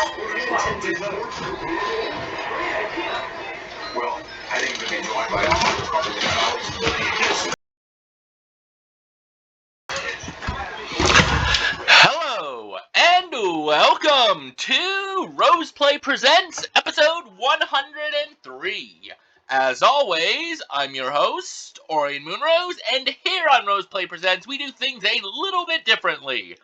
Well, I think we can be joined by Hello, and welcome to Roseplay Presents episode 103. As always, I'm your host, Aurian MoonRose, and here on Roseplay Presents, we do things a little bit differently.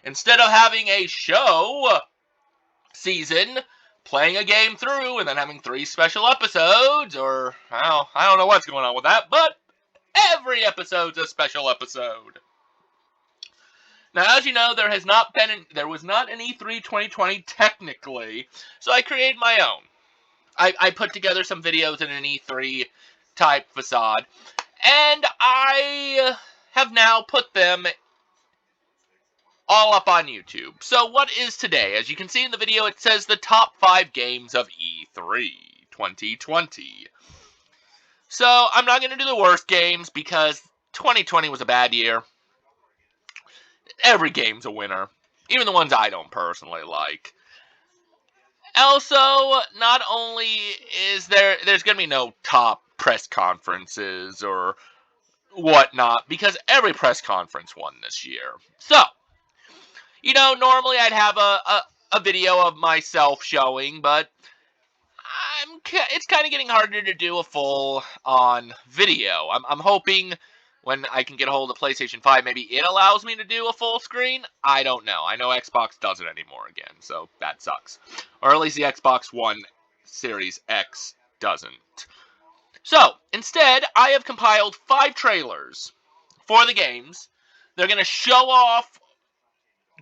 Instead of having a show season, playing a game through, and then having 3 special episodes, or, well, I don't know what's going on with that, but every episode's a special episode. Now, as you know, there was not an E3 2020 technically, so I created my own. I put together some videos in an E3 type facade, and I have now put them all up on YouTube. So what is today? As you can see in the video, it says the top 5 games of E3 2020. So I'm not going to do the worst games because 2020 was a bad year. Every game's a winner, even the ones I don't personally like. Also, not only is there's going to be no top press conferences or whatnot, because every press conference won this year. So, you know, normally I'd have a video of myself showing, but it's kind of getting harder to do a full-on video. I'm hoping when I can get a hold of PlayStation 5, maybe it allows me to do a full screen. I don't know. I know Xbox doesn't anymore again, so that sucks. Or at least the Xbox One Series X doesn't. So, instead, I have compiled 5 trailers for the games. They're going to show off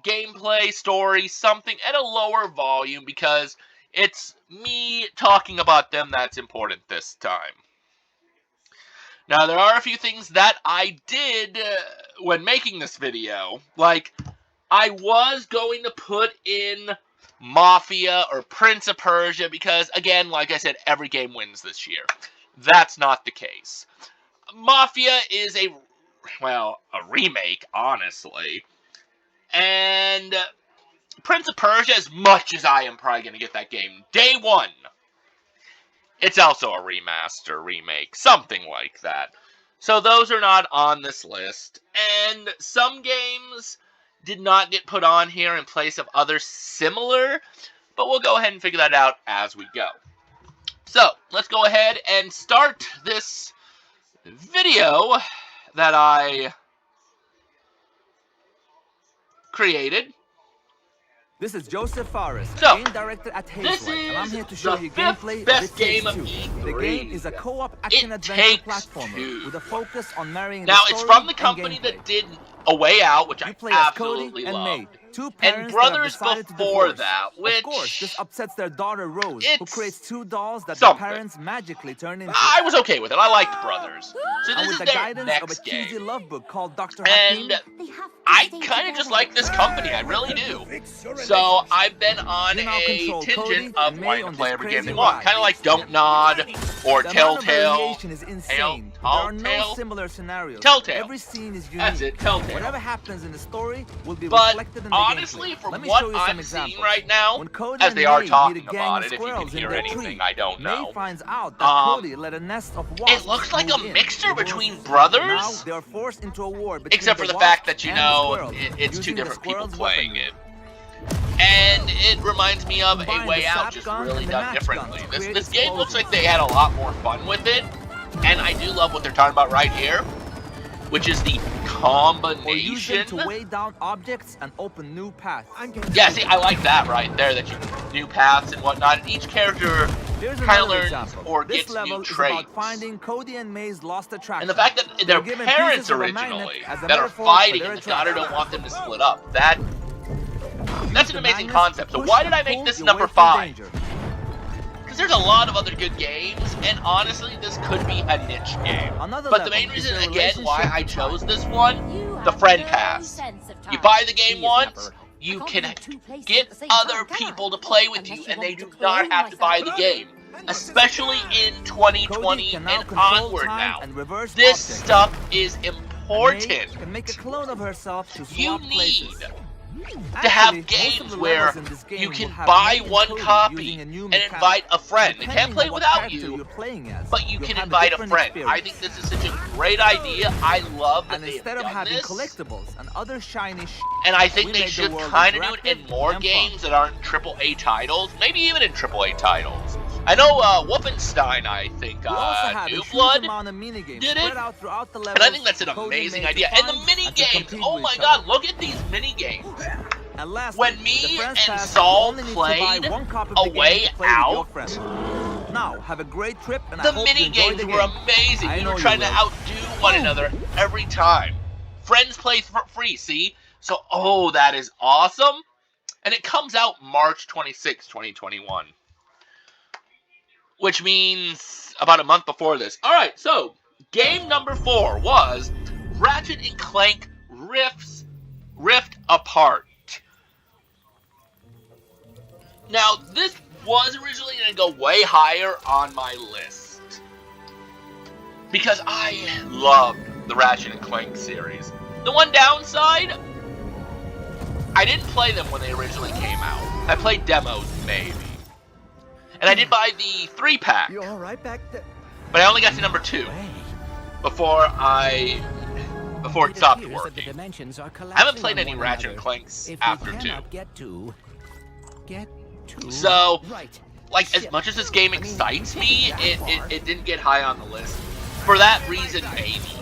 gameplay, story, something at a lower volume because it's me talking about them that's important this time. Now, there are a few things that I did when making this video. Like, I was going to put in Mafia or Prince of Persia because, again, like I said, every game wins this year. That's not the case. Mafia is a remake, honestly. And Prince of Persia, as much as I am probably going to get that game day one, it's also a remaster, remake, something like that. So those are not on this list. And some games did not get put on here in place of others similar, but we'll go ahead and figure that out as we go. So, let's go ahead and start this video that I created. This is Joseph Forrest, So, game director at this Hazelight, and I'm here to show is you the gameplay best of game of It Takes Two. The E3. game is a co-op action-adventure Takes platformer Two. with a focus on marrying Now, the it's story from the and company gameplay. that did A Way Out, which You I play as absolutely Cody and love. May, two And parents Brothers that have decided to before divorce. that, which... Of course, this upsets their daughter Rose, who it's creates 2 dolls that something. the parents magically turn into. I was okay with it. I liked Brothers. So And this with is the their guidance of a next cheesy game. love book called Dr. And Hakim, I kind of just like this company. I really do. So I've been on You now a control Cody tangent of and May wanting to on play this every game they crazy want. ride. Kind of like Don't Nod or The amount of Telltale. variation is insane. There are no Telltale. similar scenarios. Telltale. Every scene is unique. That's it, Telltale. Whatever happens in the story will be But reflected in the honestly, gameplay. from Let me what show you some I'm seeing examples. right now, When Cody as and they are May talking meet a gang about of it, if you can squirrels in hear their anything, tree, I don't know. May finds out that Cody let a nest of wasps It looks like a move in. mixture The between wolves- Brothers. Now they are forced into a war between Except for the wasps fact that, you and the know, squirrels, it's 2 using the different people squirrels' playing weaponry. it. And it reminds me of Combine A Way the Out, sap just gun really and the done match differently. gun to create This game looks explosions. like they had a lot more fun with it. And I do love what they're talking about right here, which is the Or use them combination. to weigh down objects and open new paths. Yeah, see, I like that right there, that you can do paths and whatnot. And each character Here's kind of another learns example. or This gets level new is traits. about finding Cody and May's lost attraction. And the fact that They're their given parents pieces of a magnet originally as a that are metaphor for fighting their and the daughter attraction. don't want them to split up, that's an The amazing magnets concept. to So push why did I and make pull this you number away from 5? danger. Because there's a lot of other good games, and honestly, this could be a niche game. Another But the level main is reason, their again, why relationship I with chose time. this one, the friend pass. You buy the game once, you can get other people to play with you, and they do not have to buy the game. Especially in 2020 Cody can now and control onward time now. and reverse This objects. stuff is May important. can make a clone of herself to You swap need places. to have Actually, most of games the where levels in this game you will can have buy main one encoding copy using a new and mechanic. invite a friend. They Depending can't play on what without character you, you're playing as, but you you'll can have invite a different friend. I experience. think this is such a great idea. I love that And they've instead of done having this. collectibles and other shiny And I think we they made the should world kind of do it in interactive more and games fun. that aren't AAA titles. Maybe even in AAA titles. I know Wolfenstein, I think, We also have a New huge Blood amount of minigames did it. spread out throughout the levels. And I think that's an Coding amazing made to idea. And the fun mini and to games, compete oh with my each god, other. look at these mini games. And lastly, When the me Friends and Pass, Saul you only need to buy played one copy of A the game Way to play with your Out, friends. Now, have a great trip, and the I hope you mini enjoy games the were game. amazing. I We know were you trying to will. outdo one another every time. Friends play for free, see? So, oh, that is awesome. And it comes out March 26, 2021. Which means about a month before this. Alright, so, game number 4 was Ratchet and Clank Rift Apart. Now, this was originally going to go way higher on my list. Because I loved the Ratchet and Clank series. The one downside, I didn't play them when they originally came out. I played demos, maybe. And I did buy the 3-pack. You all right back there? But I only got to number 2 before it stopped working. I haven't played any Ratchet and Clanks after 2. So, like, as much as this game excites me, it didn't get high on the list. For that reason, mainly.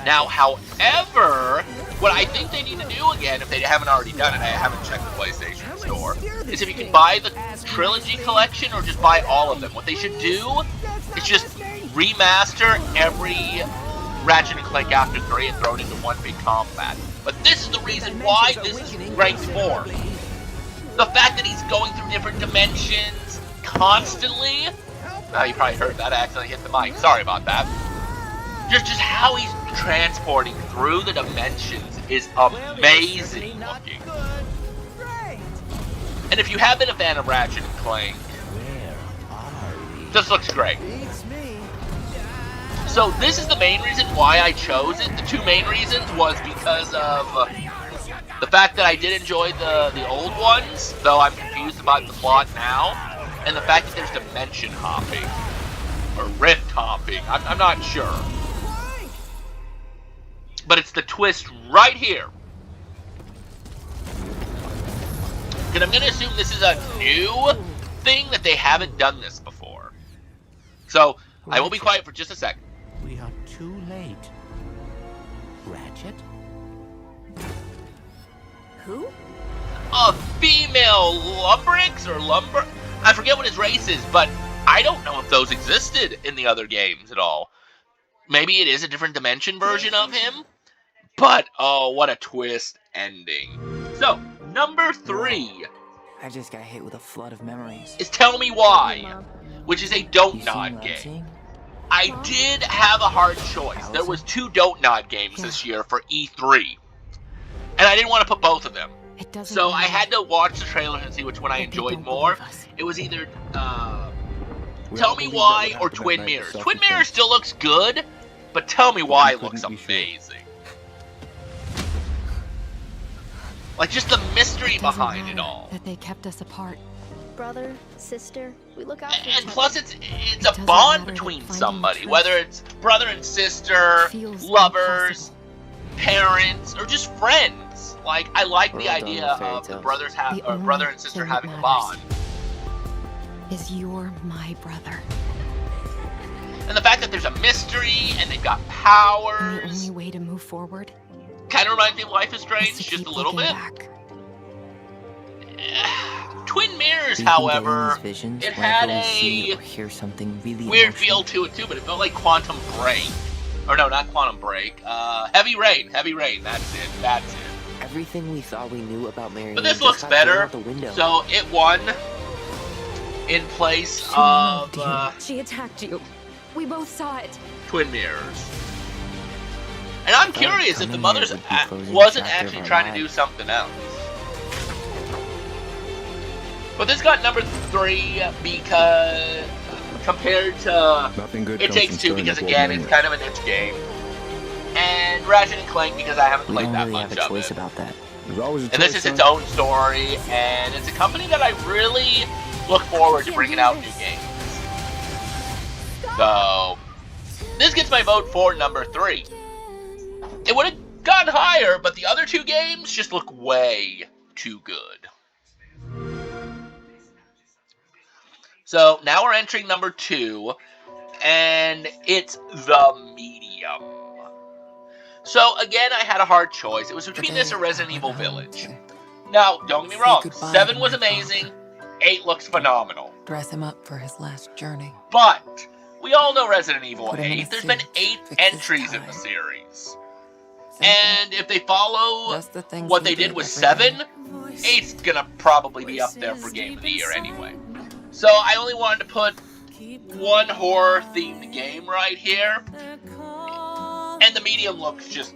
Now, however, what I think they need to do again, if they haven't already done it, I haven't checked the PlayStation Store, is if you can buy the Trilogy Collection or just buy all of them. What they should do is just remaster every Ratchet and Clank after 3 and throw it into one big combat. But this is the reason why this is ranked 4. The fact that he's going through different dimensions constantly. You probably heard that. I accidentally hit the mic. Sorry about that. Just how he's transporting through the dimensions is amazing looking. And if you have been a fan of Ratchet and Clank, this looks great. So this is the main reason why I chose it. The 2 main reasons was because of the fact that I did enjoy the old ones, though I'm confused about the plot now, and the fact that there's dimension hopping, or rift hopping, I'm not sure. But it's the twist right here. And I'm going to assume this is a new thing, that they haven't done this before. So, I will be quiet for just a second. We are too late. Ratchet? Who? A female lumberix or lumber... I forget what his race is, but I don't know if those existed in the other games at all. Maybe it is a different dimension version of him. But, oh, what a twist ending. So, number 3 I just got hit with a flood of memories. is Tell Me Why, which is a Don't Nod game. I did have a hard choice. There was 2 Don't Nod games this year for E3. And I didn't want to put both of them. So I had to watch the trailers and see which one I enjoyed more. It was either Tell Me Why or Twin Mirrors. Twin Mirrors still looks good, but Tell Me Why looks amazing. Like, just the mystery behind it all. That they kept us apart. Brother, sister, we look out for each And other. plus, it's a doesn't bond matter between that finding somebody, truth whether it's brother and sister, feels lovers, impossible. parents, or just friends. Like, I like the We're all done idea with fairy of the tales. brothers The or only brother and sister thing that having a matters bond. Is you're my brother. And the fact that there's a mystery and they've got And the powers only way to move forward kind of reminds me of Life is is Strange, to just keep a little looking bit. back. Twin Mirrors, Do you think getting however, these visions it might had really see a or hear something really weird emotional? feel to it too, but it felt like Quantum Break. Or no, not Quantum Break. Heavy Rain. That's it. Everything we thought we knew about Marianne But this just looks got thrown better, out the window. so it won in place She of loved you. She attacked you. We both saw it. Twin Mirrors. And I'm thought curious if the coming mother's here would be closing a wasn't chapter of actually our trying to do lives. something else. But this got number 3 because compared to Nothing good It comes Takes from Two, stirring because up old again it's memories. kind of a niche game, and Ratchet and Clank because I haven't We played don't that really have much a of choice it. about that. There's always a And this is its own story, and it's a company that I really look forward to bringing out new games. So, this gets my vote for number 3. It would have gone higher, but the other 2 games just look way too good. So, now we're entering number 2, and it's The Medium. So, again, I had a hard choice. It was between this or Resident Evil Village. Now, don't get me wrong, 7 was amazing, 8 looks phenomenal. Dress him up for his last journey. But, we all know Resident Evil Put him in 8. a There's been suit, 8 fix his entries in tie. the series. Simple. And if they follow Just the things what he they did did with every 7, 8's gonna probably be up there for Game of the Year anyway. So I only wanted to put one horror-themed game right here. And The Medium looks just...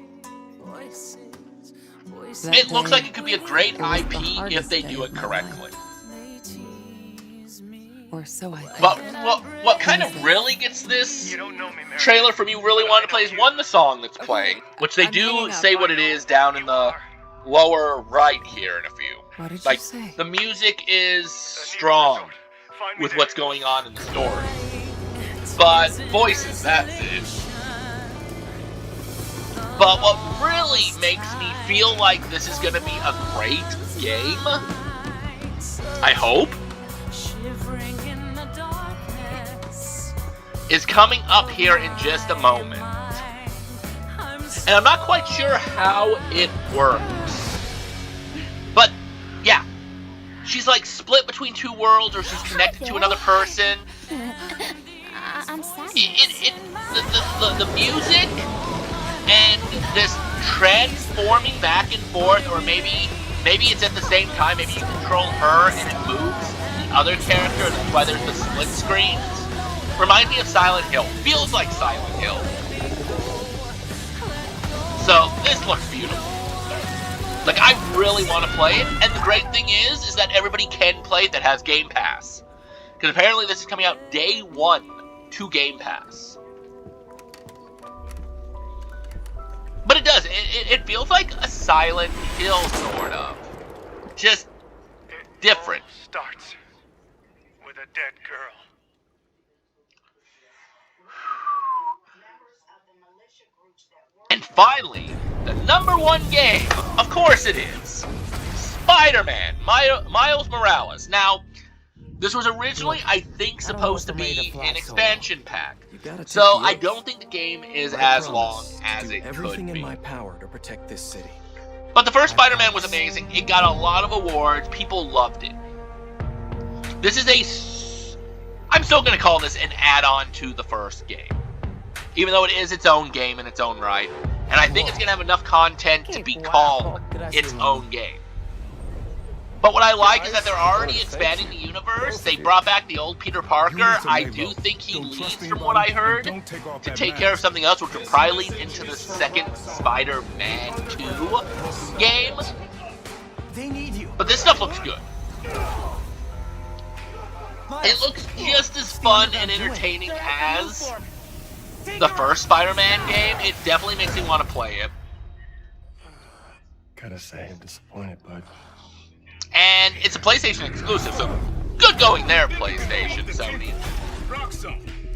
That It looks day, like it could be a great it was the IP if hardest they day do of it my correctly. Or so I think. But what kind of really gets this trailer for me really wanting to play is one, the song that's playing, which they I'm do hanging up. say what it is down in the lower right here in a few. What did Like, you say? the music is strong with what's going on in the story. But voices, that's it. But what really makes me feel like this is going to be a great game, I hope, is coming up here in just a moment. And I'm not quite sure how it works. But, yeah. She's like split between 2 worlds, or she's connected to another person. I'm sad. The music and this transforming back and forth, or maybe it's at the same time, maybe you control her and it moves the other character, and that's why there's the split screens. Reminds me of Silent Hill. Feels like Silent Hill. So, this looks beautiful. Like, I really want to play it, and the great thing is that everybody can play it that has Game Pass. Because apparently this is coming out day 1 to Game Pass. But it does. It feels like a Silent Hill, sort of. Just different. Starts with a dead girl. And finally, the number 1 game, of course it is, Spider-Man, Miles Morales. Now, this was originally, I think, supposed to be an expansion pack. So, I don't think the game is as long as it could be. in my power to protect this city. But the first Spider-Man was amazing. It got a lot of awards. People loved it. This is I'm still going to call this an add-on to the first game. Even though it is its own game in its own right. And I think it's going to have enough content to be called its own game. But what I like is that they're already expanding the universe. They brought back the old Peter Parker. I do think he leads, from what I heard, to take care of something else, which will probably lead into the second Spider-Man 2 game. But this stuff looks good. It looks just as fun and entertaining as the first Spider-Man game. It definitely makes me want to play it. Gotta say, I'm disappointed, bud. And it's a PlayStation exclusive, so good going there, PlayStation, Sony.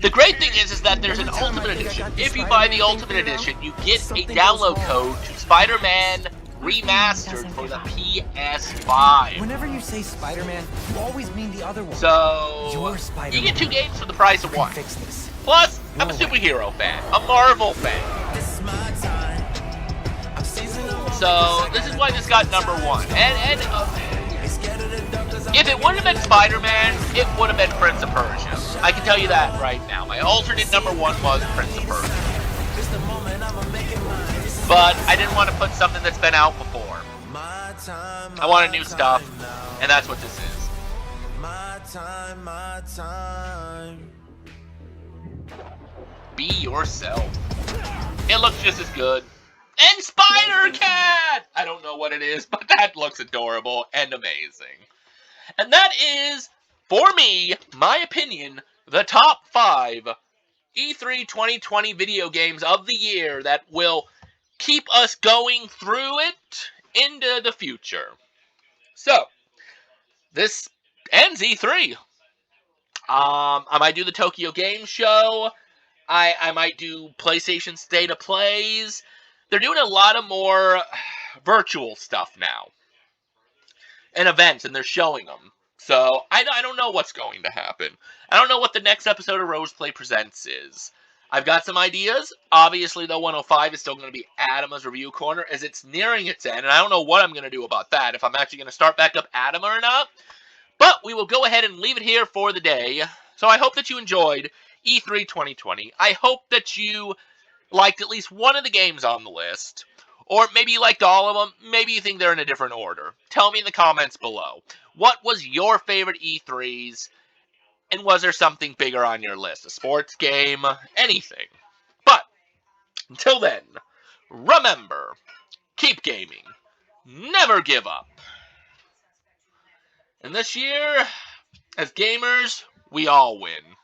The great thing is that there's an Ultimate Edition. If you buy the Ultimate Edition, you get a download code to Spider-Man Remastered for the PS5. Whenever you say Spider-Man, you always mean the other one. So, You're you Spider-Man. get 2 games for the price of 1. Fix this. Plus, I'm a superhero fan, a Marvel fan. So, this is why this got number 1. And if it wouldn't have been Spider-Man, it would have been Prince of Persia. I can tell you that right now. My alternate number 1 was Prince of Persia. But I didn't want to put something that's been out before. I wanted new stuff, and that's what this is. Be yourself. It looks just as good. And Spider-Cat! I don't know what it is, but that looks adorable and amazing. And that is, for me, my opinion, the top 5 E3 2020 video games of the year that will keep us going through it into the future. So, this ends E3. I might do the Tokyo Game Show. I might do PlayStation State of Plays. They're doing a lot of more virtual stuff now. And events, and they're showing them. So, I don't know what's going to happen. I don't know what the next episode of Rose Play Presents is. I've got some ideas. Obviously, though, 105 is still going to be Adama's Review Corner as it's nearing its end, and I don't know what I'm going to do about that, if I'm actually going to start back up Adama or not. But we will go ahead and leave it here for the day. So I hope that you enjoyed E3 2020. I hope that you liked at least one of the games on the list. Or maybe you liked all of them. Maybe you think they're in a different order. Tell me in the comments below. What was your favorite E3s? And was there something bigger on your list? A sports game? Anything. But, until then, remember, keep gaming. Never give up. And this year, as gamers, we all win.